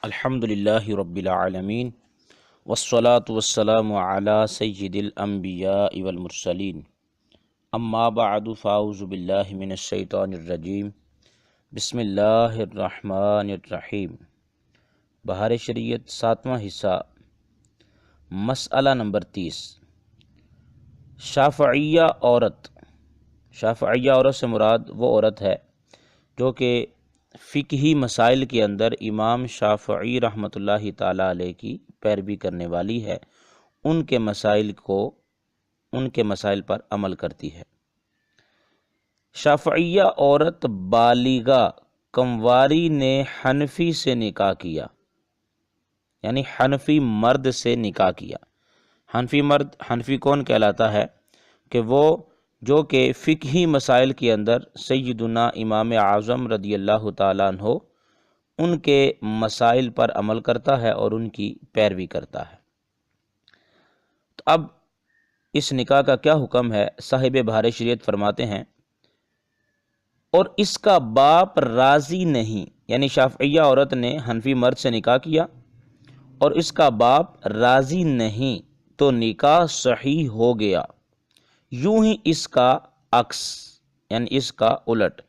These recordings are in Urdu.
الحمدللہ رب العالمین والصلاة والسلام علی سید الانبیاء والمرسلین اما بعد فاعوذ باللہ من الشیطان الرجیم بسم اللہ الرحمن الرحیم۔ بہار شریعت 7واں حصہ، مسئلہ نمبر 30۔ شافعیہ عورت سے مراد وہ عورت ہے جو کہ فقہی مسائل کے اندر امام شافعی رحمۃ اللہ تعالیٰ علیہ کی پیروی کرنے والی ہے، ان کے مسائل پر عمل کرتی ہے۔ شافعیہ عورت بالغہ کمواری نے حنفی سے نکاح کیا، یعنی حنفی مرد سے نکاح کیا۔ حنفی کون کہلاتا ہے؟ کہ وہ جو کہ فقہی مسائل کے اندر سیدنا امام اعظم رضی اللہ تعالیٰ عنہ ان کے مسائل پر عمل کرتا ہے اور ان کی پیروی کرتا ہے۔ تو اب اس نکاح کا کیا حکم ہے؟ صاحب بہار شریعت فرماتے ہیں، اور اس کا باپ راضی نہیں، یعنی شافعیہ عورت نے حنفی مرد سے نکاح کیا اور اس کا باپ راضی نہیں تو نکاح صحیح ہو گیا۔ یوں ہی اس کا عکس، یعنی اس کا الٹ،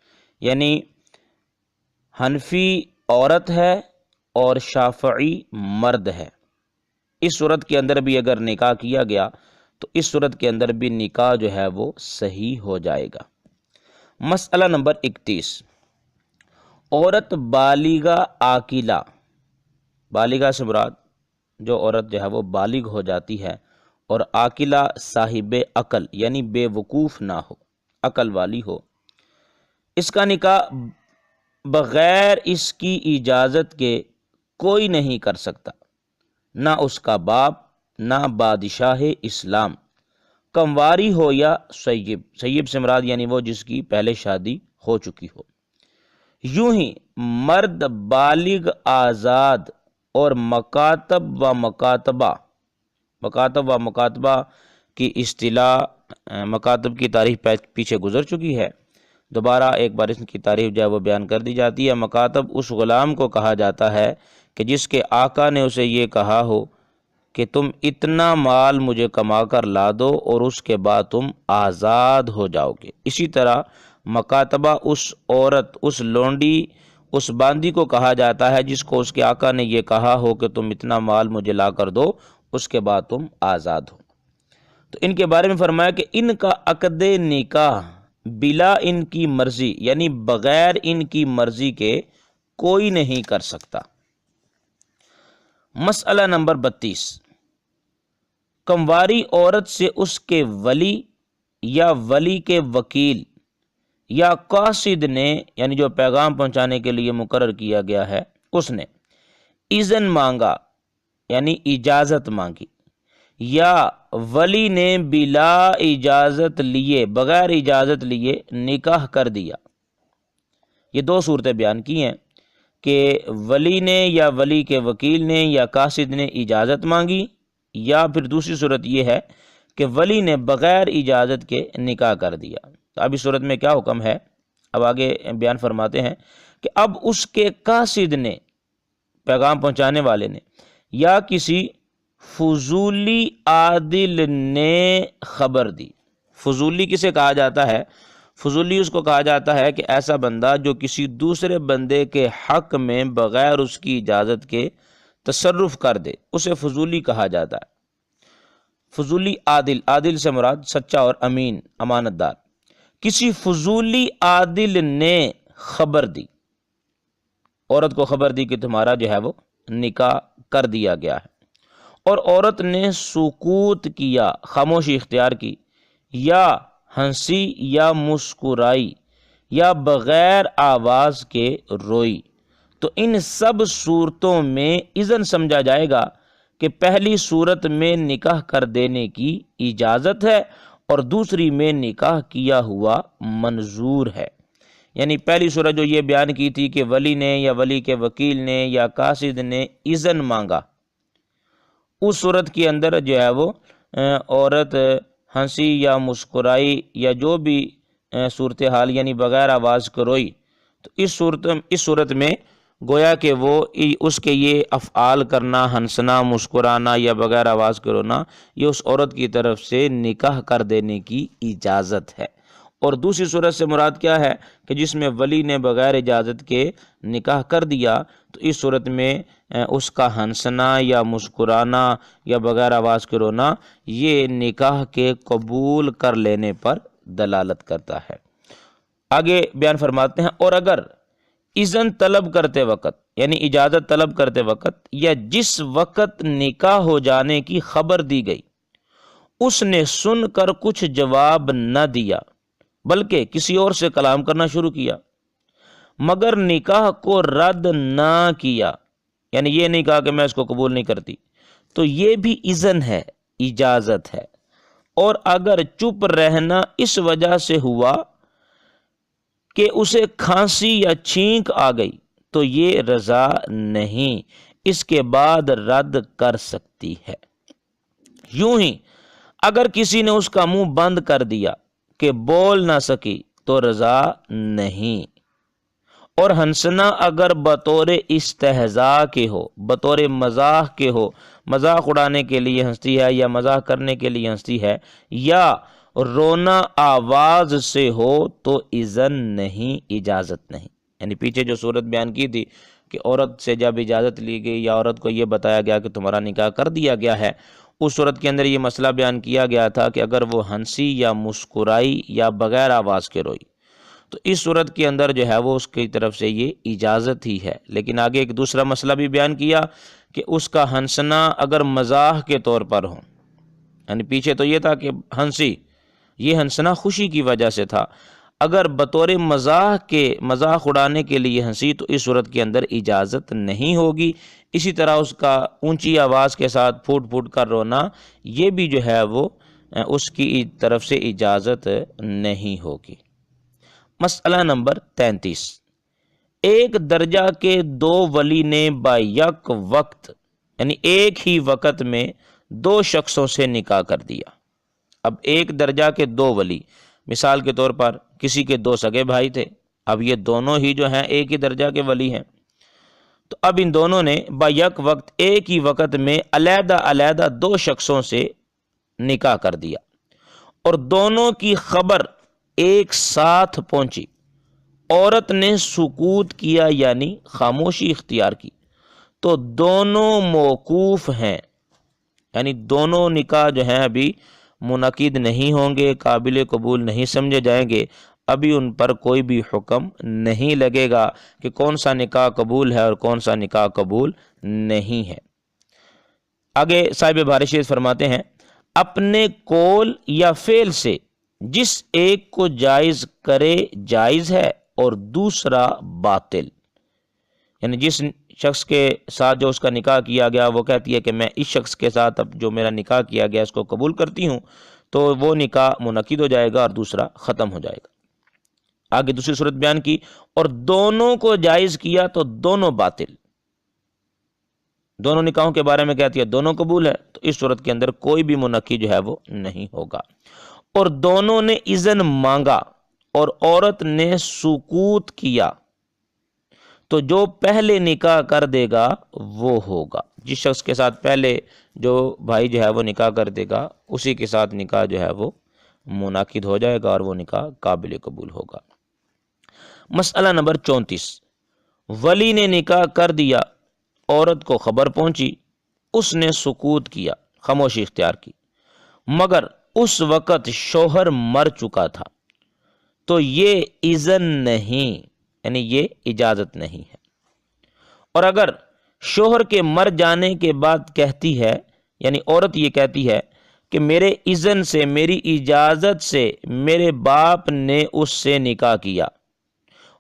یعنی حنفی عورت ہے اور شافعی مرد ہے، اس صورت کے اندر بھی اگر نکاح کیا گیا تو اس صورت کے اندر بھی نکاح جو ہے وہ صحیح ہو جائے گا۔ مسئلہ نمبر 31۔ عورت بالغہ عاقلہ، بالغہ سے مراد جو عورت جو ہے وہ بالغ ہو جاتی ہے، اور عاقلہ صاحب عقل، یعنی بے وقوف نہ ہو، عقل والی ہو، اس کا نکاح بغیر اس کی اجازت کے کوئی نہیں کر سکتا، نہ اس کا باپ نہ بادشاہ اسلام، کمواری ہو یا سیب سے مراد یعنی وہ جس کی پہلے شادی ہو چکی ہو۔ یوں ہی مرد بالغ آزاد اور مکاتب و مکاتبہ کی اصطلاح، مکاتب کی تعریف پیچھے گزر چکی ہے، دوبارہ ایک بار اس کی تعریف جو ہے وہ بیان کر دی جاتی ہے۔ مکاتب اس غلام کو کہا جاتا ہے کہ جس کے آقا نے اسے یہ کہا ہو کہ تم اتنا مال مجھے کما کر لا دو اور اس کے بعد تم آزاد ہو جاؤ گے۔ اسی طرح مکاتبہ اس عورت، اس لونڈی، اس باندی کو کہا جاتا ہے جس کو اس کے آقا نے یہ کہا ہو کہ تم اتنا مال مجھے لا کر دو، اس کے بعد تم آزاد ہو۔ تو ان کے بارے میں فرمایا کہ ان کا عقد نکاح بلا ان کی مرضی، یعنی بغیر ان کی مرضی کے کوئی نہیں کر سکتا۔ مسئلہ نمبر 32۔ کمواری عورت سے اس کے ولی یا ولی کے وکیل یا قاصد نے، یعنی جو پیغام پہنچانے کے لیے مقرر کیا گیا ہے، اس نے اذن مانگا، یعنی اجازت مانگی، یا ولی نے بلا اجازت لیے، بغیر اجازت لیے نکاح کر دیا۔ یہ دو صورتیں بیان کی ہیں کہ ولی نے یا ولی کے وکیل نے یا قاصد نے اجازت مانگی، یا پھر دوسری صورت یہ ہے کہ ولی نے بغیر اجازت کے نکاح کر دیا۔ تو اب اس صورت میں کیا حکم ہے؟ اب آگے بیان فرماتے ہیں کہ اب اس کے قاصد نے، پیغام پہنچانے والے نے، یا کسی فضولی عادل نے خبر دی۔ فضولی کسے کہا جاتا ہے؟ فضولی اس کو کہا جاتا ہے کہ ایسا بندہ جو کسی دوسرے بندے کے حق میں بغیر اس کی اجازت کے تصرف کر دے، اسے فضولی کہا جاتا ہے۔ فضولی عادل سے مراد سچا اور امین، امانت دار۔ کسی فضولی عادل نے خبر دی، عورت کو خبر دی کہ تمہارا جو ہے وہ نکاح کر دیا گیا ہے، اور عورت نے سکوت کیا، خاموشی اختیار کی، یا ہنسی یا مسکرائی یا بغیر آواز کے روئی، تو ان سب صورتوں میں اذن سمجھا جائے گا کہ پہلی صورت میں نکاح کر دینے کی اجازت ہے اور دوسری میں نکاح کیا ہوا منظور ہے۔ یعنی پہلی صورت جو یہ بیان کی تھی کہ ولی نے یا ولی کے وکیل نے یا قاصد نے اذن مانگا، اس صورت کے اندر جو ہے وہ عورت ہنسی یا مسکرائی یا جو بھی صورتحال یعنی بغیر آواز کے روئی، تو اس صورت میں گویا کہ وہ اس کے یہ افعال کرنا، ہنسنا، مسکرانا یا بغیر آواز کے رونا، یہ اس عورت کی طرف سے نکاح کر دینے کی اجازت ہے۔ اور دوسری صورت سے مراد کیا ہے کہ جس میں ولی نے بغیر اجازت کے نکاح کر دیا، تو اس صورت میں اس کا ہنسنا یا مسکرانا یا بغیر آواز کے رونا یہ نکاح کے قبول کر لینے پر دلالت کرتا ہے۔ آگے بیان فرماتے ہیں، اور اگر اذن طلب کرتے وقت یعنی اجازت طلب کرتے وقت یا جس وقت نکاح ہو جانے کی خبر دی گئی اس نے سن کر کچھ جواب نہ دیا بلکہ کسی اور سے کلام کرنا شروع کیا مگر نکاح کو رد نہ کیا، یعنی یہ نہیں کہا کہ میں اس کو قبول نہیں کرتی، تو یہ بھی اذن ہے، اجازت ہے۔ اور اگر چپ رہنا اس وجہ سے ہوا کہ اسے کھانسی یا چھینک آ گئی تو یہ رضا نہیں، اس کے بعد رد کر سکتی ہے۔ یوں ہی اگر کسی نے اس کا منہ بند کر دیا کہ بول نہ سکی تو رضا نہیں۔ اور ہنسنا اگر بطور استہزاء کے ہو، بطور مزاح کے ہو، مذاق اڑانے کے لیے ہنستی ہے یا مزاح کرنے کے لیے ہنستی ہے، یا رونا آواز سے ہو تو اذن نہیں، اجازت نہیں۔ یعنی پیچھے جو صورت بیان کی تھی کہ عورت سے جب اجازت لی گئی یا عورت کو یہ بتایا گیا کہ تمہارا نکاح کر دیا گیا ہے، اس صورت کے اندر یہ مسئلہ بیان کیا گیا تھا کہ اگر وہ ہنسی یا مسکرائی یا بغیر آواز کے روئی تو اس صورت کے اندر جو ہے وہ اس کی طرف سے یہ اجازت ہی ہے۔ لیکن آگے ایک دوسرا مسئلہ بھی بیان کیا کہ اس کا ہنسنا اگر مزاح کے طور پر ہو، یعنی پیچھے تو یہ تھا کہ ہنسی، یہ ہنسنا خوشی کی وجہ سے تھا، اگر بطور مزاح اڑانے کے لیے ہنسی تو اس صورت کے اندر اجازت نہیں ہوگی۔ اسی طرح اس کا اونچی آواز کے ساتھ پھوٹ پھوٹ کر رونا، یہ بھی جو ہے وہ اس کی طرف سے اجازت نہیں ہوگی۔ مسئلہ نمبر 33، ایک درجہ کے دو ولی نے بیک وقت یعنی ایک ہی وقت میں دو شخصوں سے نکاح کر دیا۔ اب ایک درجہ کے دو ولی، مثال کے طور پر کسی کے دو سگے بھائی تھے، اب یہ دونوں ہی جو ہیں ایک ہی درجہ کے ولی ہیں، تو اب ان دونوں نے بیک وقت ایک ہی وقت میں علیحدہ علیحدہ دو شخصوں سے نکاح کر دیا اور دونوں کی خبر ایک ساتھ پہنچی، عورت نے سکوت کیا یعنی خاموشی اختیار کی، تو دونوں موقوف ہیں، یعنی دونوں نکاح جو ہیں ابھی منعقد نہیں ہوں گے، قابل قبول نہیں سمجھے جائیں گے، ابھی ان پر کوئی بھی حکم نہیں لگے گا کہ کون سا نکاح قبول ہے اور کون سا نکاح قبول نہیں ہے۔ آگے صاحب بارشید فرماتے ہیں، اپنے قول یا فعل سے جس ایک کو جائز کرے جائز ہے اور دوسرا باطل، یعنی جس شخص کے ساتھ جو اس کا نکاح کیا گیا وہ کہتی ہے کہ میں اس شخص کے ساتھ اب جو میرا نکاح کیا گیا اس کو قبول کرتی ہوں، تو وہ نکاح منعقد ہو جائے گا اور دوسرا ختم ہو جائے گا۔ آگے دوسری صورت بیان کی، اور دونوں کو جائز کیا تو دونوں باطل، دونوں نکاحوں کے بارے میں کہتی ہے دونوں قبول ہے، تو اس صورت کے اندر کوئی بھی منعقد جو ہے وہ نہیں ہوگا۔ اور دونوں نے اذن مانگا اور عورت نے سکوت کیا تو جو پہلے نکاح کر دے گا وہ ہوگا، جس شخص کے ساتھ پہلے جو بھائی جو ہے وہ نکاح کر دے گا اسی کے ساتھ نکاح جو ہے وہ منعقد ہو جائے گا اور وہ نکاح قابل قبول ہوگا۔ مسئلہ نمبر 34، ولی نے نکاح کر دیا، عورت کو خبر پہنچی، اس نے سکوت کیا، خاموشی اختیار کی، مگر اس وقت شوہر مر چکا تھا تو یہ اذن نہیں، یعنی یہ اجازت نہیں ہے۔ اور اگر شوہر کے مر جانے کے بعد کہتی ہے، یعنی عورت یہ کہتی ہے کہ میرے اذن سے، میری اجازت سے میرے باپ نے اس سے نکاح کیا،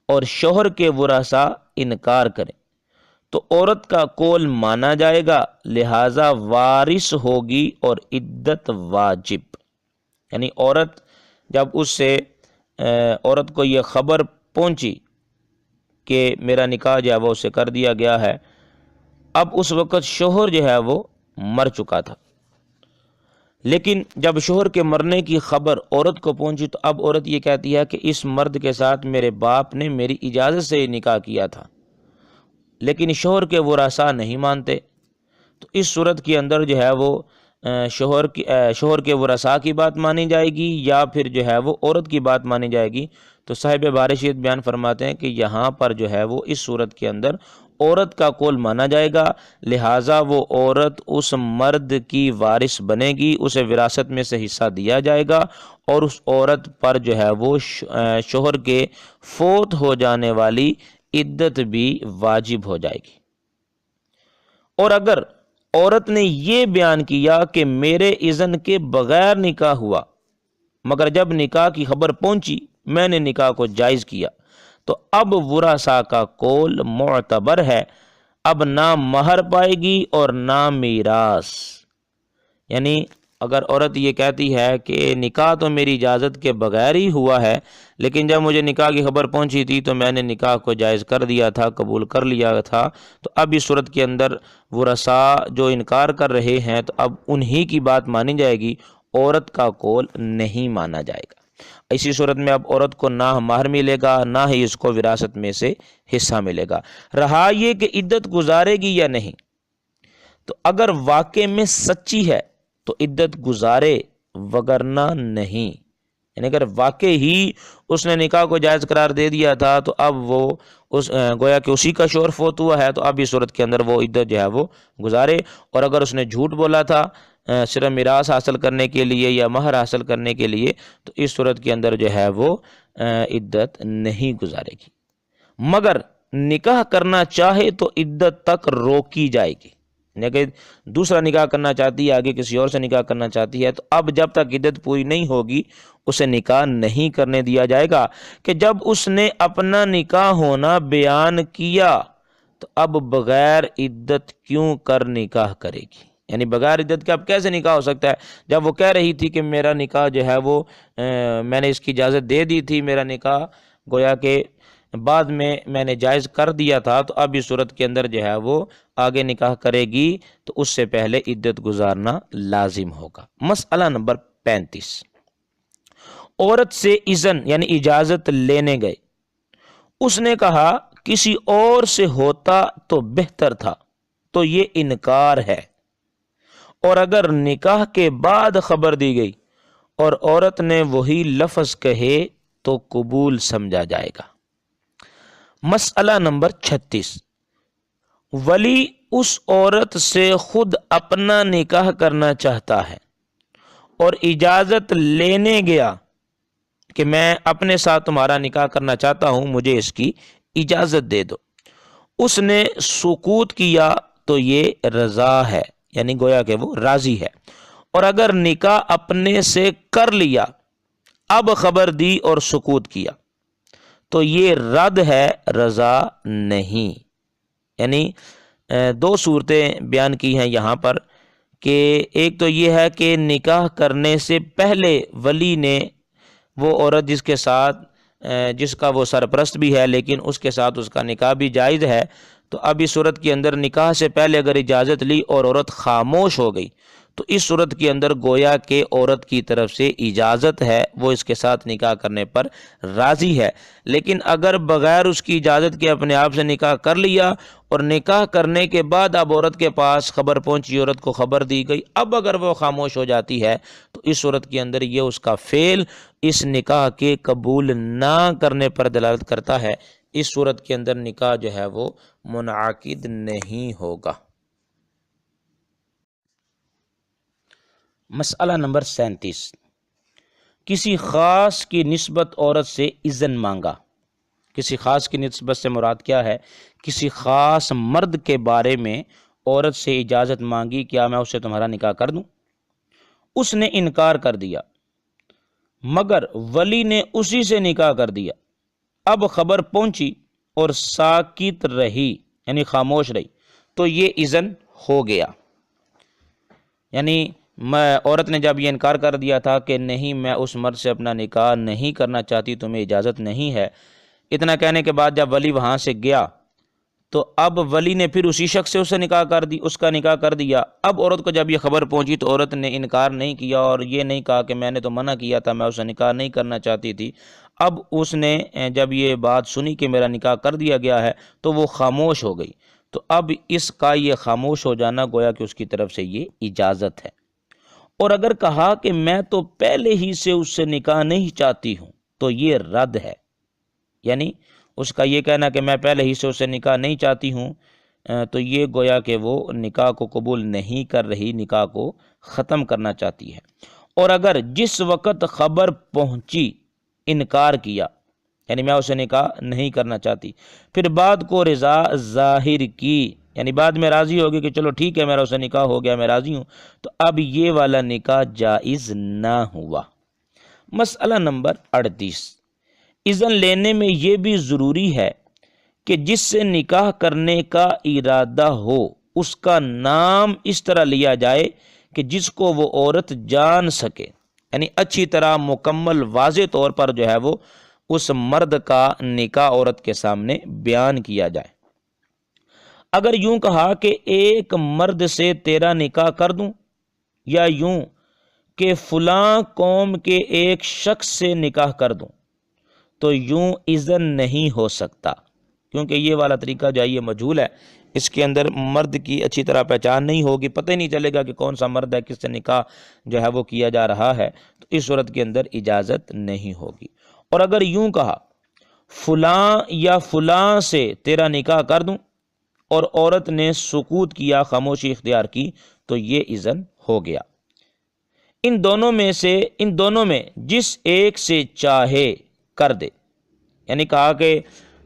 اور شوہر کے ورثاء انکار کریں تو عورت کا قول مانا جائے گا، لہذا وارث ہوگی اور عدت واجب۔ یعنی عورت جب اس سے عورت کو یہ خبر پہنچی کہ میرا نکاح جو ہے وہ اسے کر دیا گیا ہے، اب اس وقت شوہر جو ہے وہ مر چکا تھا، لیکن جب شوہر کے مرنے کی خبر عورت کو پہنچی تو اب عورت یہ کہتی ہے کہ اس مرد کے ساتھ میرے باپ نے میری اجازت سے نکاح کیا تھا، لیکن شوہر کے ورثاء نہیں مانتے، تو اس صورت کے اندر جو ہے وہ شوہر کے ورثاء کی بات مانی جائے گی یا پھر جو ہے وہ عورت کی بات مانی جائے گی؟ تو صاحب بارشیت بیان فرماتے ہیں کہ یہاں پر جو ہے وہ اس صورت کے اندر عورت کا قول مانا جائے گا، لہٰذا وہ عورت اس مرد کی وارث بنے گی، اسے وراثت میں سے حصہ دیا جائے گا، اور اس عورت پر جو ہے وہ شوہر کے فوت ہو جانے والی عدت بھی واجب ہو جائے گی۔ اور اگر عورت نے یہ بیان کیا کہ میرے اذن کے بغیر نکاح ہوا، مگر جب نکاح کی خبر پہنچی میں نے نکاح کو جائز کیا، تو اب ورثاء کا قول معتبر ہے، اب نہ مہر پائے گی اور نہ میراث۔ یعنی اگر عورت یہ کہتی ہے کہ نکاح تو میری اجازت کے بغیر ہی ہوا ہے، لیکن جب مجھے نکاح کی خبر پہنچی تھی تو میں نے نکاح کو جائز کر دیا تھا، قبول کر لیا تھا، تو اب اس صورت کے اندر ورثاء جو انکار کر رہے ہیں تو اب انہی کی بات مانی جائے گی، عورت کا قول نہیں مانا جائے گا۔ اسی صورت میں اب عورت کو نہ مہر ملے گا، نہ ہی اس کو وراثت میں سے حصہ ملے گا۔ رہا یہ کہ عدت گزارے گی یا نہیں، تو اگر واقع میں سچی ہے تو عدت گزارے، وگرنہ نہیں۔ یعنی اگر واقع ہی اس نے نکاح کو جائز قرار دے دیا تھا تو اب وہ گویا کہ اسی کا شوہر فوت ہوا ہے، تو اب اس صورت کے اندر وہ عدت جو ہے وہ گزارے۔ اور اگر اس نے جھوٹ بولا تھا صرف میراث حاصل کرنے کے لیے یا مہر حاصل کرنے کے لیے، تو اس صورت کے اندر جو ہے وہ عدت نہیں گزارے گی، مگر نکاح کرنا چاہے تو عدت تک روکی جائے گی۔ کہ دوسرا نکاح کرنا چاہتی ہے، آگے کسی اور سے نکاح کرنا چاہتی ہے، تو اب جب تک عدت پوری نہیں ہوگی اسے نکاح نہیں کرنے دیا جائے گا، کہ جب اس نے اپنا نکاح ہونا بیان کیا تو اب بغیر عدت کیوں کر نکاح کرے گی؟ یعنی بغیر عدت کے اب کیسے نکاح ہو سکتا ہے؟ جب وہ کہہ رہی تھی کہ میرا نکاح جو ہے وہ میں نے اس کی اجازت دے دی تھی، میرا نکاح گویا کہ بعد میں نے جائز کر دیا تھا، تو اب اس صورت کے اندر جو ہے وہ آگے نکاح کرے گی تو اس سے پہلے عدت گزارنا لازم ہوگا۔ مسئلہ نمبر 35، عورت سے اذن یعنی اجازت لینے گئے، اس نے کہا کسی اور سے ہوتا تو بہتر تھا، تو یہ انکار ہے، اور اگر نکاح کے بعد خبر دی گئی اور عورت نے وہی لفظ کہے تو قبول سمجھا جائے گا۔ مسئلہ نمبر 36، ولی اس عورت سے خود اپنا نکاح کرنا چاہتا ہے اور اجازت لینے گیا کہ میں اپنے ساتھ تمہارا نکاح کرنا چاہتا ہوں، مجھے اس کی اجازت دے دو، اس نے سکوت کیا تو یہ رضا ہے، یعنی گویا کہ وہ راضی ہے۔ اور اگر نکاح اپنے سے کر لیا، اب خبر دی اور سکوت کیا، تو یہ رد ہے، رضا نہیں۔ یعنی دو صورتیں بیان کی ہیں یہاں پر، کہ ایک تو یہ ہے کہ نکاح کرنے سے پہلے ولی نے وہ عورت جس کا وہ سرپرست بھی ہے لیکن اس کے ساتھ اس کا نکاح بھی جائز ہے، تو اب اس صورت کے اندر نکاح سے پہلے اگر اجازت لی اور عورت خاموش ہو گئی تو اس صورت کے اندر گویا کہ عورت کی طرف سے اجازت ہے، وہ اس کے ساتھ نکاح کرنے پر راضی ہے۔ لیکن اگر بغیر اس کی اجازت کے اپنے آپ سے نکاح کر لیا اور نکاح کرنے کے بعد اب عورت کے پاس خبر پہنچی، عورت کو خبر دی گئی، اب اگر وہ خاموش ہو جاتی ہے تو اس صورت کے اندر یہ اس کا فعل اس نکاح کے قبول نہ کرنے پر دلالت کرتا ہے، اس صورت کے اندر نکاح جو ہے وہ منعقد نہیں ہوگا۔ مسئلہ نمبر 37، کسی خاص کی نسبت عورت سے اذن مانگا۔ کسی خاص کی نسبت سے مراد کیا ہے؟ کسی خاص مرد کے بارے میں عورت سے اجازت مانگی، کیا میں اس سے تمہارا نکاح کر دوں؟ اس نے انکار کر دیا، مگر ولی نے اسی سے نکاح کر دیا، اب خبر پہنچی اور ساکت رہی یعنی خاموش رہی، تو یہ اذن ہو گیا۔ یعنی عورت نے جب یہ انکار کر دیا تھا کہ نہیں میں اس مرد سے اپنا نکاح نہیں کرنا چاہتی، تمہیں اجازت نہیں ہے، اتنا کہنے کے بعد جب ولی وہاں سے گیا تو اب ولی نے پھر اسی شخص سے اس کا نکاح کر دیا۔ اب عورت کو جب یہ خبر پہنچی تو عورت نے انکار نہیں کیا اور یہ نہیں کہا کہ میں نے تو منع کیا تھا، میں اس سے نکاح نہیں کرنا چاہتی تھی۔ اب اس نے جب یہ بات سنی کہ میرا نکاح کر دیا گیا ہے تو وہ خاموش ہو گئی، تو اب اس کا یہ خاموش ہو جانا گویا کہ اس کی طرف سے یہ اجازت ہے۔ اور اگر کہا کہ میں تو پہلے ہی سے اس سے نکاح نہیں چاہتی ہوں تو یہ رد ہے، یعنی اس کا یہ کہنا کہ میں پہلے ہی سے اس سے نکاح نہیں چاہتی ہوں تو یہ گویا کہ وہ نکاح کو قبول نہیں کر رہی، نکاح کو ختم کرنا چاہتی ہے۔ اور اگر جس وقت خبر پہنچی انکار کیا، یعنی میں اسے نکاح نہیں کرنا چاہتی، پھر بعد کو رضا ظاہر کی، یعنی بعد میں راضی ہوگی کہ چلو ٹھیک ہے میرا اسے نکاح ہو گیا، میں راضی ہوں، تو اب یہ والا نکاح جائز نہ ہوا۔ مسئلہ نمبر 38، اذن لینے میں یہ بھی ضروری ہے کہ جس سے نکاح کرنے کا ارادہ ہو اس کا نام اس طرح لیا جائے کہ جس کو وہ عورت جان سکے، یعنی اچھی طرح مکمل واضح طور پر جو ہے وہ اس مرد کا نکاح عورت کے سامنے بیان کیا جائے۔ اگر یوں کہا کہ ایک مرد سے تیرا نکاح کر دوں، یا یوں کہ فلاں قوم کے ایک شخص سے نکاح کر دوں، تو یوں اذن نہیں ہو سکتا، کیونکہ یہ والا طریقہ جو ہے یہ مجہول ہے، اس کے اندر مرد کی اچھی طرح پہچان نہیں ہوگی، پتہ ہی نہیں چلے گا کہ کون سا مرد ہے، کس سے نکاح جو ہے وہ کیا جا رہا ہے، تو اس صورت کے اندر اجازت نہیں ہوگی۔ اور اگر یوں کہا فلاں یا فلاں سے تیرا نکاح کر دوں اور عورت نے سکوت کیا، خاموشی اختیار کی، تو یہ اذن ہو گیا۔ ان دونوں میں جس ایک سے چاہے کر دے، یعنی کہا کہ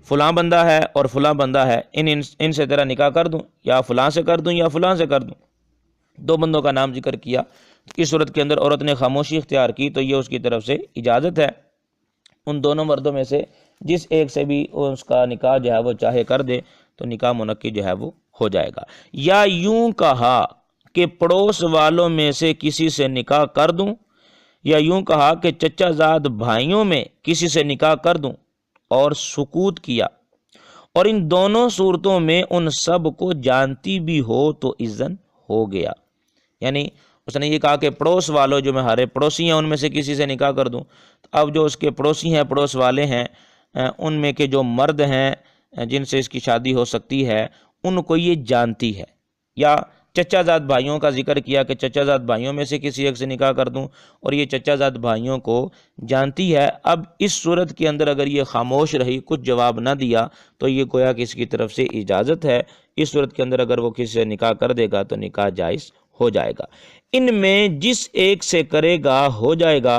فلاں بندہ ہے اور فلاں بندہ ہے، ان سے تیرا نکاح کر دوں، یا فلاں سے کر دوں یا فلاں سے کر دوں، دو بندوں کا نام ذکر کیا، اس صورت کے اندر عورت نے خاموشی اختیار کی تو یہ اس کی طرف سے اجازت ہے۔ ان دونوں مردوں میں سے جس ایک سے بھی اس کا نکاح جو ہے وہ چاہے کر دے تو نکاح منعقد جو ہے وہ ہو جائے گا۔ یا یوں کہا کہ پڑوس والوں میں سے کسی سے نکاح کر دوں، یا یوں کہا کہ چچا زاد بھائیوں میں کسی سے نکاح کر دوں اور سکوت کیا، اور ان دونوں صورتوں میں ان سب کو جانتی بھی ہو تو اذن ہو گیا۔ یعنی اس نے یہ کہا کہ پڑوس والوں جو ہمارے پڑوسی ہیں ان میں سے کسی سے نکاح کر دوں، تو اب جو اس کے پڑوسی ہیں، پڑوس والے ہیں، ان میں کے جو مرد ہیں جن سے اس کی شادی ہو سکتی ہے ان کو یہ جانتی ہے۔ یا چچا زاد بھائیوں کا ذکر کیا کہ چچا زاد بھائیوں میں سے کسی ایک سے نکاح کر دوں، اور یہ چچا زاد بھائیوں کو جانتی ہے۔ اب اس صورت کے اندر اگر یہ خاموش رہی، کچھ جواب نہ دیا، تو یہ گویا کہ اس کی طرف سے اجازت ہے۔ اس صورت کے اندر اگر وہ کسی سے نکاح کر دے گا تو نکاح جائز ہو جائے گا۔ ان میں جس ایک سے کرے گا ہو جائے گا،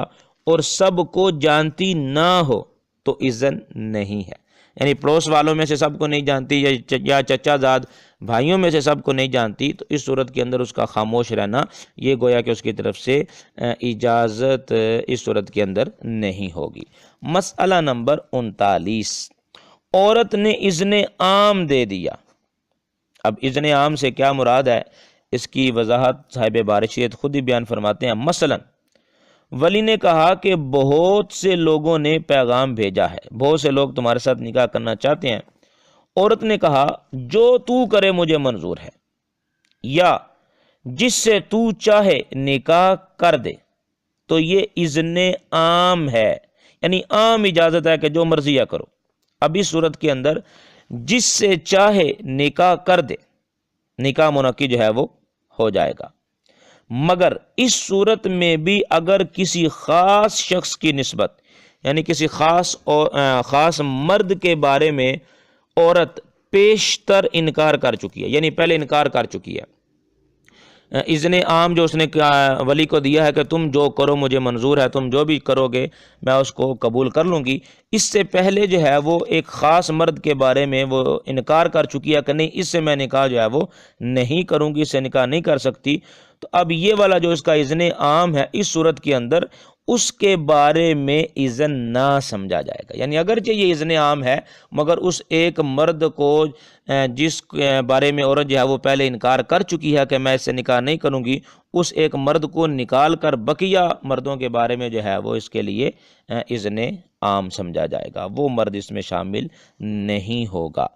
اور سب کو جانتی نہ ہو تو اذن نہیں ہے، یعنی پڑوس والوں میں سے سب کو نہیں جانتی، یا چچا زاد بھائیوں میں سے سب کو نہیں جانتی، تو اس صورت کے اندر اس کا خاموش رہنا یہ گویا کہ اس کی طرف سے اجازت اس صورت کے اندر نہیں ہوگی۔ مسئلہ نمبر 39، عورت نے اذن عام دے دیا۔ اب اذن عام سے کیا مراد ہے، اس کی وضاحت صاحب بارشیت خود ہی بیان فرماتے ہیں۔ مثلا ولی نے کہا کہ بہت سے لوگوں نے پیغام بھیجا ہے، بہت سے لوگ تمہارے ساتھ نکاح کرنا چاہتے ہیں۔ عورت نے کہا جو تو کرے مجھے منظور ہے، یا جس سے تو چاہے نکاح کر دے، تو یہ اذن عام ہے، یعنی عام اجازت ہے کہ جو مرضی کرو۔ اب اس صورت کے اندر جس سے چاہے نکاح کر دے، نکاح منعقد جو ہے وہ ہو جائے گا، مگر اس صورت میں بھی اگر کسی خاص شخص کی نسبت، یعنی کسی خاص مرد کے بارے میں عورت پیشتر انکار کر چکی ہے، یعنی پہلے انکار کر چکی ہے، اذن عام جو اس نے ولی کو دیا ہے کہ تم جو کرو مجھے منظور ہے، تم جو بھی کرو گے میں اس کو قبول کر لوں گی، اس سے پہلے جو ہے وہ ایک خاص مرد کے بارے میں وہ انکار کر چکی ہے کہ نہیں اس سے میں نکاح جو ہے وہ نہیں کروں گی، اس سے نکاح نہیں کر سکتی، تو اب یہ والا جو اس کا اذن عام ہے اس صورت کے اندر اس کے بارے میں اذن نہ سمجھا جائے گا، یعنی اگرچہ یہ اذن عام ہے مگر اس ایک مرد کو جس بارے میں عورت جو ہے وہ پہلے انکار کر چکی ہے کہ میں اس سے نکاح نہیں کروں گی، اس ایک مرد کو نکال کر بقیہ مردوں کے بارے میں جو ہے وہ اس کے لیے اذن عام سمجھا جائے گا، وہ مرد اس میں شامل نہیں ہوگا۔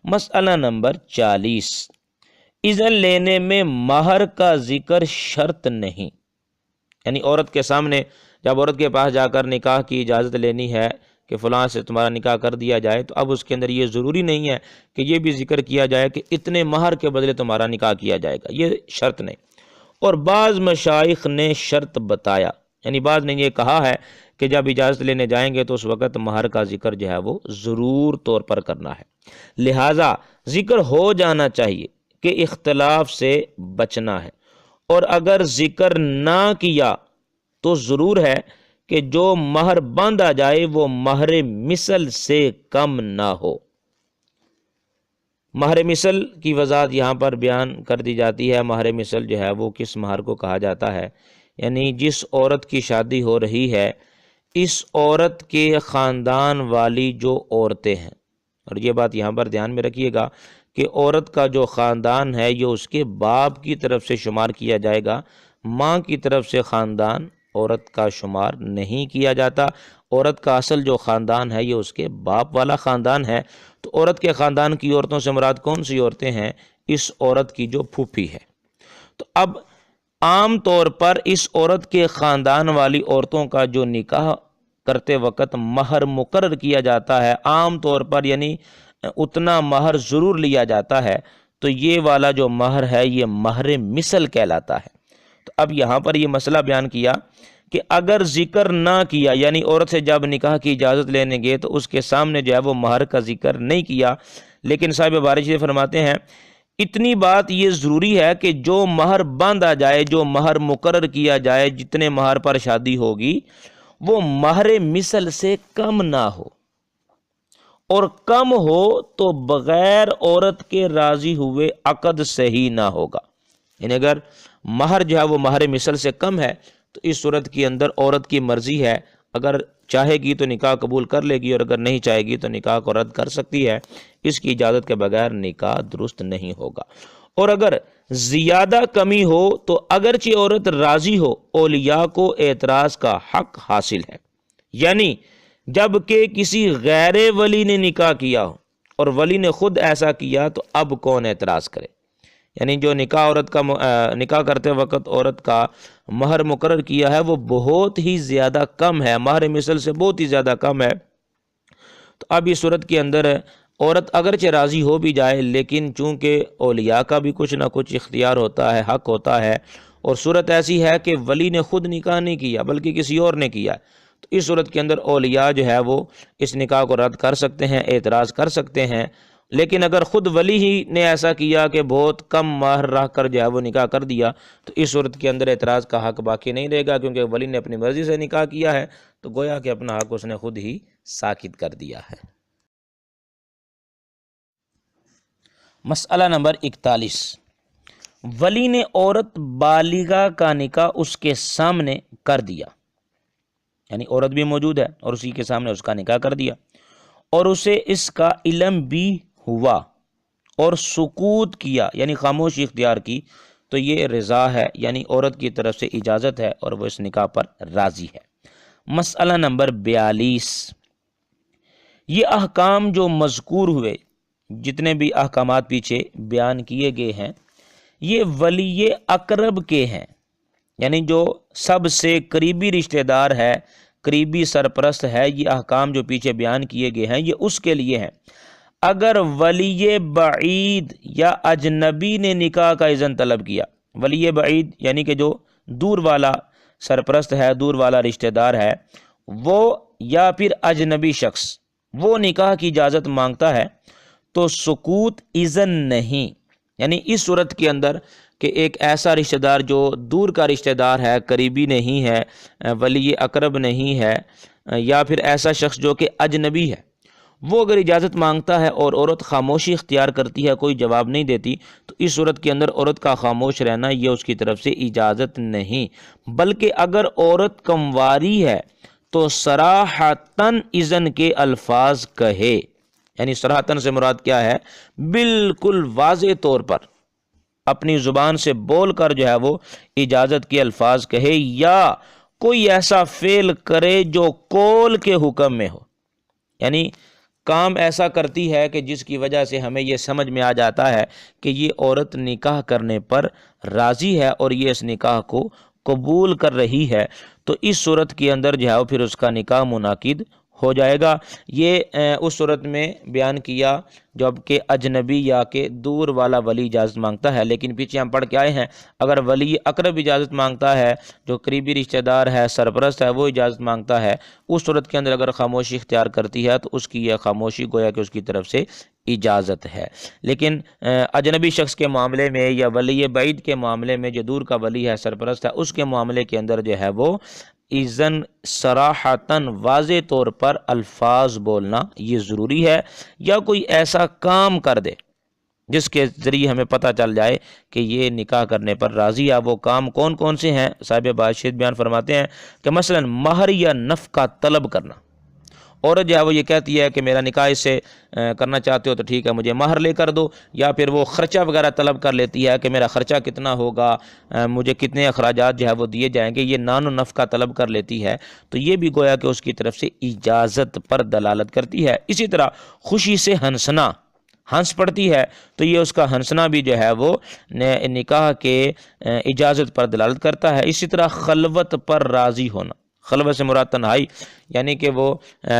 مسئلہ نمبر 40، اذن لینے میں مہر کا ذکر شرط نہیں، یعنی عورت کے سامنے جب عورت کے پاس جا کر نکاح کی اجازت لینی ہے کہ فلاں سے تمہارا نکاح کر دیا جائے، تو اب اس کے اندر یہ ضروری نہیں ہے کہ یہ بھی ذکر کیا جائے کہ اتنے مہر کے بدلے تمہارا نکاح کیا جائے گا، یہ شرط نہیں۔ اور بعض مشائخ نے شرط بتایا، یعنی بعض نے یہ کہا ہے کہ جب اجازت لینے جائیں گے تو اس وقت مہر کا ذکر جو ہے وہ ضرور طور پر کرنا ہے، لہٰذا ذکر ہو جانا چاہیے کہ اختلاف سے بچنا ہے، اور اگر ذکر نہ کیا تو ضرور ہے کہ جو مہر باندھا جائے وہ مہر مثل سے کم نہ ہو۔ مہر مثل کی وضاحت یہاں پر بیان کر دی جاتی ہے۔ مہر مثل جو ہے وہ کس مہر کو کہا جاتا ہے؟ یعنی جس عورت کی شادی ہو رہی ہے، اس عورت کے خاندان والی جو عورتیں ہیں، اور یہ بات یہاں پر دھیان میں رکھیے گا کہ عورت کا جو خاندان ہے یہ اس کے باپ کی طرف سے شمار کیا جائے گا، ماں کی طرف سے خاندان عورت کا شمار نہیں کیا جاتا۔ عورت کا اصل جو خاندان ہے یہ اس کے باپ والا خاندان ہے۔ تو عورت کے خاندان کی عورتوں سے مراد کون سی عورتیں ہیں؟ اس عورت کی جو پھوپھی ہے۔ تو اب عام طور پر اس عورت کے خاندان والی عورتوں کا جو نکاح کرتے وقت مہر مقرر کیا جاتا ہے، عام طور پر یعنی اتنا مہر ضرور لیا جاتا ہے، تو یہ والا جو مہر ہے یہ مہر مثل کہلاتا ہے۔ تو اب یہاں پر یہ مسئلہ بیان کیا کہ اگر ذکر نہ کیا، یعنی عورت سے جب نکاح کی اجازت لینے گئے تو اس کے سامنے جو ہے وہ مہر کا ذکر نہیں کیا، لیکن صاحب بارش سے فرماتے ہیں اتنی بات یہ ضروری ہے کہ جو مہر باندھا جائے، جو مہر مقرر کیا جائے، جتنے مہر پر شادی ہوگی وہ مہر مثل سے کم نہ ہو، اور کم ہو تو بغیر عورت کے راضی ہوئے عقد صحیح نہ ہوگا۔ یعنی اگر مہر جو ہے وہ مہر مثل سے کم ہے تو اس صورت کے اندر عورت کی مرضی ہے، اگر چاہے گی تو نکاح قبول کر لے گی، اور اگر نہیں چاہے گی تو نکاح کو رد کر سکتی ہے، اس کی اجازت کے بغیر نکاح درست نہیں ہوگا۔ اور اگر زیادہ کمی ہو تو اگرچہ عورت راضی ہو، اولیاء کو اعتراض کا حق حاصل ہے، یعنی جب کہ کسی غیر ولی نے نکاح کیا ہو اور ولی نے خود ایسا کیا تو اب کون اعتراض کرے؟ یعنی جو نکاح کرتے وقت عورت کا مہر مقرر کیا ہے وہ بہت ہی زیادہ کم ہے، مہر مثل سے بہت ہی زیادہ کم ہے، تو اب اس صورت کے اندر عورت اگرچہ راضی ہو بھی جائے، لیکن چونکہ اولیاء کا بھی کچھ نہ کچھ اختیار ہوتا ہے، حق ہوتا ہے، اور صورت ایسی ہے کہ ولی نے خود نکاح نہیں کیا بلکہ کسی اور نے کیا، تو اس صورت کے اندر اولیاء جو ہے وہ اس نکاح کو رد کر سکتے ہیں، اعتراض کر سکتے ہیں۔ لیکن اگر خود ولی ہی نے ایسا کیا کہ بہت کم مہر رکھ کر جو ہے وہ نکاح کر دیا، تو اس صورت کے اندر اعتراض کا حق باقی نہیں رہے گا، کیونکہ ولی نے اپنی مرضی سے نکاح کیا ہے، تو گویا کہ اپنا حق اس نے خود ہی ساکت کر دیا ہے۔ مسئلہ نمبر 41، ولی نے عورت بالغہ کا نکاح اس کے سامنے کر دیا، یعنی عورت بھی موجود ہے اور اسی کے سامنے اس کا نکاح کر دیا، اور اسے اس کا علم بھی ہوا اور سکوت کیا، یعنی خاموشی اختیار کی، تو یہ رضا ہے، یعنی عورت کی طرف سے اجازت ہے اور وہ اس نکاح پر راضی ہے۔ مسئلہ نمبر 42، یہ احکام جو مذکور ہوئے، جتنے بھی احکامات پیچھے بیان کیے گئے ہیں، یہ ولی اقرب کے ہیں، یعنی جو سب سے قریبی رشتہ دار ہے، قریبی سرپرست ہے، یہ احکام جو پیچھے بیان کیے گئے ہیں یہ اس کے لیے ہیں۔ اگر ولی بعید یا اجنبی نے نکاح کا اذن طلب کیا، ولی بعید یعنی کہ جو دور والا سرپرست ہے، دور والا رشتہ دار ہے، وہ یا پھر اجنبی شخص وہ نکاح کی اجازت مانگتا ہے، تو سکوت اذن نہیں، یعنی اس صورت کے اندر کہ ایک ایسا رشتہ دار جو دور کا رشتہ دار ہے، قریبی نہیں ہے، ولی اقرب نہیں ہے، یا پھر ایسا شخص جو کہ اجنبی ہے، وہ اگر اجازت مانگتا ہے اور عورت خاموشی اختیار کرتی ہے، کوئی جواب نہیں دیتی، تو اس صورت کے اندر عورت کا خاموش رہنا یہ اس کی طرف سے اجازت نہیں، بلکہ اگر عورت کمواری ہے تو صراحتاً اذن کے الفاظ کہے، یعنی صراحتاً سے مراد کیا ہے؟ بالکل واضح طور پر اپنی زبان سے بول کر جو ہے وہ اجازت کے الفاظ کہے، یا کوئی ایسا فعل کرے جو قول کے حکم میں ہو، یعنی کام ایسا کرتی ہے کہ جس کی وجہ سے ہمیں یہ سمجھ میں آ جاتا ہے کہ یہ عورت نکاح کرنے پر راضی ہے اور یہ اس نکاح کو قبول کر رہی ہے، تو اس صورت کے اندر جو ہے پھر اس کا نکاح منعقد ہو جائے گا۔ یہ اس صورت میں بیان کیا جب کہ اجنبی یا کہ دور والا ولی اجازت مانگتا ہے، لیکن پیچھے ہم پڑھ کے آئے ہیں اگر ولی اقرب اجازت مانگتا ہے، جو قریبی رشتہ دار ہے، سرپرست ہے، وہ اجازت مانگتا ہے، اس صورت کے اندر اگر خاموشی اختیار کرتی ہے تو اس کی یہ خاموشی گویا کہ اس کی طرف سے اجازت ہے۔ لیکن اجنبی شخص کے معاملے میں یا ولی بعید کے معاملے میں، جو دور کا ولی ہے، سرپرست ہے، اس کے معاملے کے اندر جو ہے وہ اذن صراحتاً واضح طور پر الفاظ بولنا یہ ضروری ہے، یا کوئی ایسا کام کر دے جس کے ذریعے ہمیں پتہ چل جائے کہ یہ نکاح کرنے پر راضی ہے۔ وہ کام کون کون سے ہیں؟ صاحب باشد بیان فرماتے ہیں کہ مثلا مہر یا نفقہ طلب کرنا۔ عورت جو ہے وہ یہ کہتی ہے کہ میرا نکاح اس سے کرنا چاہتے ہو تو ٹھیک ہے، مجھے مہر لے کر دو، یا پھر وہ خرچہ وغیرہ طلب کر لیتی ہے کہ میرا خرچہ کتنا ہوگا، مجھے کتنے اخراجات جو ہے وہ دیے جائیں گے، یہ نان و نفقہ طلب کر لیتی ہے، تو یہ بھی گویا کہ اس کی طرف سے اجازت پر دلالت کرتی ہے۔ اسی طرح خوشی سے ہنسنا، ہنس پڑتی ہے تو یہ اس کا ہنسنا بھی جو ہے وہ نکاح کے اجازت پر دلالت کرتا ہے۔ اسی طرح خلوت پر راضی ہونا، خلوت سے مراد تنہائی، یعنی کہ وہ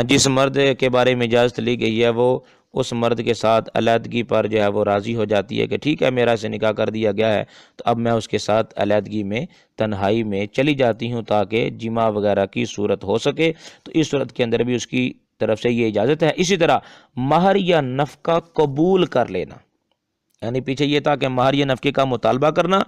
جس مرد کے بارے میں اجازت لی گئی ہے وہ اس مرد کے ساتھ علیحدگی پر جو ہے وہ راضی ہو جاتی ہے کہ ٹھیک ہے میرا سے نکاح کر دیا گیا ہے تو اب میں اس کے ساتھ علیحدگی میں تنہائی میں چلی جاتی ہوں تاکہ جماع وغیرہ کی صورت ہو سکے، تو اس صورت کے اندر بھی اس کی طرف سے یہ اجازت ہے۔ اسی طرح مہر یا نفقہ قبول کر لینا، یعنی پیچھے یہ تھا کہ مہر یا نفقے کا مطالبہ کرنا،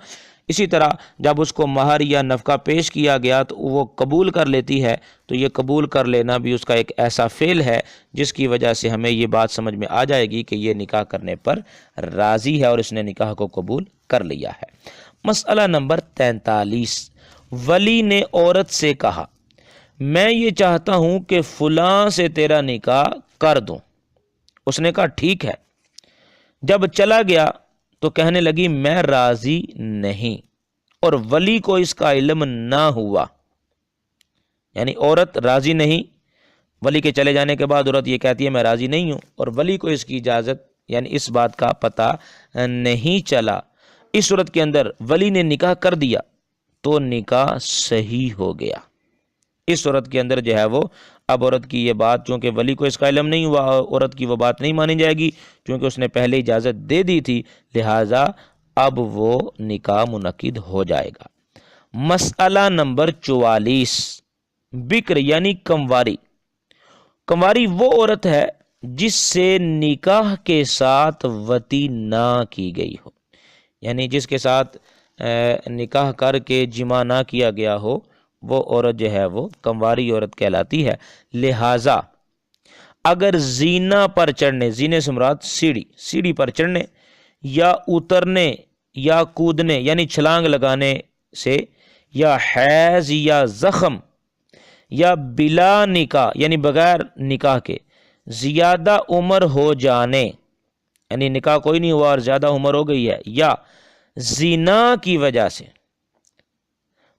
اسی طرح جب اس کو مہر یا نفقہ پیش کیا گیا تو وہ قبول کر لیتی ہے، تو یہ قبول کر لینا بھی اس کا ایک ایسا فعل ہے جس کی وجہ سے ہمیں یہ بات سمجھ میں آ جائے گی کہ یہ نکاح کرنے پر راضی ہے اور اس نے نکاح کو قبول کر لیا ہے۔ مسئلہ نمبر 43، ولی نے عورت سے کہا میں یہ چاہتا ہوں کہ فلاں سے تیرا نکاح کر دوں، اس نے کہا ٹھیک ہے، جب چلا گیا تو کہنے لگی میں راضی نہیں، اور ولی کو اس کا علم نہ ہوا، یعنی عورت راضی نہیں، ولی کے چلے جانے کے بعد عورت یہ کہتی ہے میں راضی نہیں ہوں، اور ولی کو اس کی اجازت یعنی اس بات کا پتہ نہیں چلا۔ اس صورت کے اندر ولی نے نکاح کر دیا تو نکاح صحیح ہو گیا۔ اس صورت کے اندر جو ہے وہ اب عورت کی یہ بات، چونکہ ولی کو اس کا علم نہیں ہوا، عورت کی وہ بات نہیں مانی جائے گی، چونکہ اس نے پہلے اجازت دے دی تھی، لہٰذا اب وہ نکاح منعقد ہو جائے گا۔ مسئلہ نمبر 44، بکر یعنی کنواری۔ کنواری وہ عورت ہے جس سے نکاح کے ساتھ وطی نہ کی گئی ہو، یعنی جس کے ساتھ نکاح کر کے جمع نہ کیا گیا ہو، وہ عورت جو ہے وہ کنواری عورت کہلاتی ہے۔ لہٰذا اگر زینہ پر چڑھنے، زینے سے مراد سیڑھی پر چڑھنے یا اترنے یا کودنے یعنی چھلانگ لگانے سے، یا حیض یا زخم یا بلا نکاح یعنی بغیر نکاح کے، زیادہ عمر ہو جانے یعنی نکاح کوئی نہیں ہوا اور زیادہ عمر ہو گئی ہے، یا زنا کی وجہ سے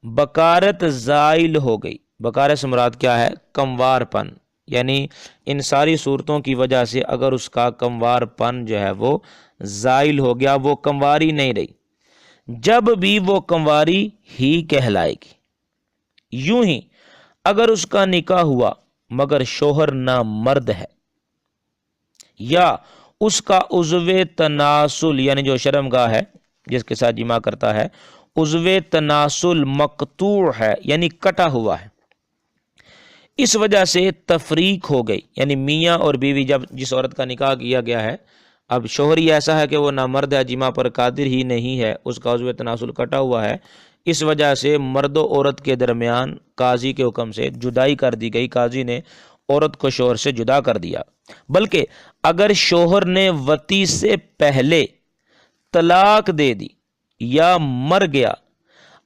بکارت زائل ہو گئی، بکارت سے مراد کیا ہے؟ کموار پن، یعنی ان ساری صورتوں کی وجہ سے اگر اس کا کموار پن جو ہے وہ زائل ہو گیا، وہ کمواری نہیں رہی، جب بھی وہ کمواری ہی کہلائے گی۔ یوں ہی اگر اس کا نکاح ہوا مگر شوہر نامرد ہے، یا اس کا عضو تناسل یعنی جو شرمگاہ ہے جس کے ساتھ جمع کرتا ہے، عضو تناسل مقطوع ہے یعنی کٹا ہوا ہے، اس وجہ سے تفریق ہو گئی، یعنی میاں اور بیوی جب جس عورت کا نکاح کیا گیا ہے، اب شوہر ہی ایسا ہے کہ وہ نامرد ہے، جمع پر قادر ہی نہیں ہے، اس کا عضو تناسل کٹا ہوا ہے، اس وجہ سے مرد و عورت کے درمیان قاضی کے حکم سے جدائی کر دی گئی، قاضی نے عورت کو شوہر سے جدا کر دیا۔ بلکہ اگر شوہر نے وطی سے پہلے طلاق دے دی یا مر گیا،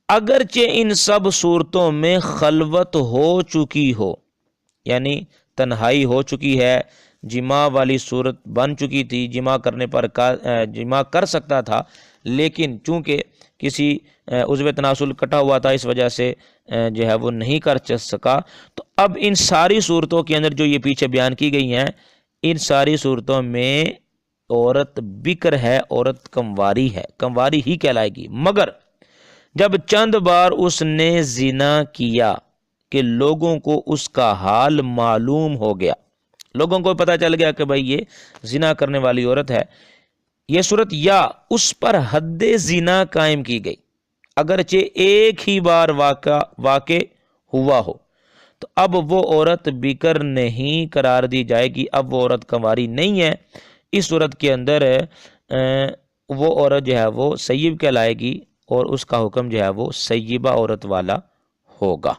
اگرچہ ان سب صورتوں میں خلوت ہو چکی ہو، یعنی تنہائی ہو چکی ہے، جماع والی صورت بن چکی تھی، جماع کرنے پر جماع کر سکتا تھا، لیکن چونکہ کسی عضو تناسل کٹا ہوا تھا اس وجہ سے جو ہے وہ نہیں کر سکا، تو اب ان ساری صورتوں کے اندر جو یہ پیچھے بیان کی گئی ہیں، ان ساری صورتوں میں عورت بکر ہے، عورت کنواری ہے، کنواری ہی کہلائے گی، مگر جب چند بار اس نے زنا کیا، کہ لوگوں کو اس کا حال معلوم ہو گیا، لوگوں کو پتہ چل گیا کہ بھائی یہ زنا کرنے والی عورت ہے، یہ صورت یا اس پر حد زنا قائم کی گئی، اگرچہ ایک ہی بار واقع ہوا ہو، تو اب وہ عورت بکر نہیں قرار دی جائے گی، اب وہ عورت کنواری نہیں ہے۔ اس صورت کے اندر وہ عورت جو ہے وہ سیب کہلائے گی اور اس کا حکم جو ہے وہ سیبہ عورت والا ہوگا۔